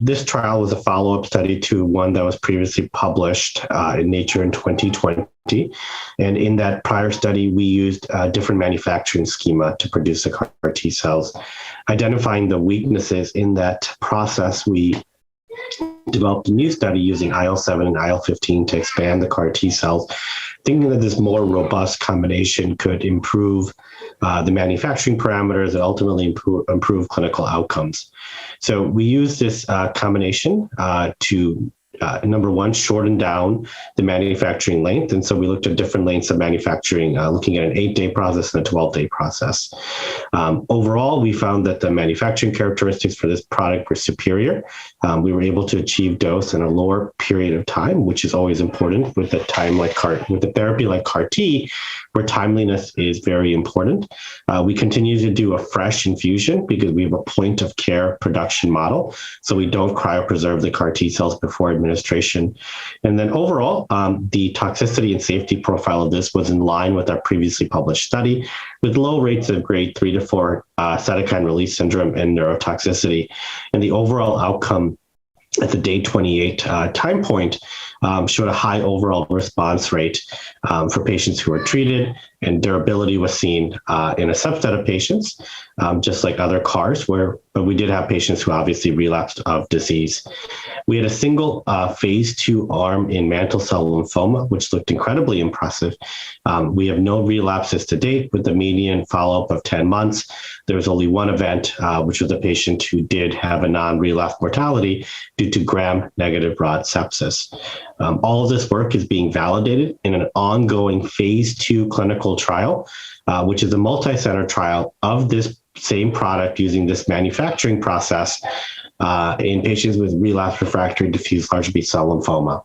This trial was a follow-up study to one that was previously published in Nature in 2020. And in that prior study, we used a different manufacturing schema to produce the CAR T cells. Identifying the weaknesses in that process, we developed a new study using IL7 and IL15 to expand the CAR T cells, thinking that this more robust combination could improve the manufacturing parameters and ultimately improve clinical outcomes. So we use this combination to number one, shorten down the manufacturing length. And so we looked at different lengths of manufacturing, looking at an 8-day process and a 12-day process. Overall, we found that the manufacturing characteristics for this product were superior. We were able to achieve dose in a lower period of time, which is always important with a therapy like CAR T, where timeliness is very important. We continue to do a fresh infusion because we have a point of care production model. So we don't cryopreserve the CAR T cells before administration. And then overall, the toxicity and safety profile of this was in line with our previously published study, with low rates of grade 3 to 4 cytokine release syndrome and neurotoxicity. And the overall outcome at the day 28 time point showed a high overall response rate for patients who were treated, and durability was seen in a subset of patients, just like other CARs, but we did have patients who obviously relapsed of disease. We had a single phase 2 arm in mantle cell lymphoma, which looked incredibly impressive. We have no relapses to date with a median follow-up of 10 months. There was only one event, which was a patient who did have a non-relapse mortality due to gram-negative rod sepsis. All of this work is being validated in an ongoing phase 2 clinical trial, which is a multi-center trial of this same product using this manufacturing process in patients with relapsed refractory diffuse large B-cell lymphoma.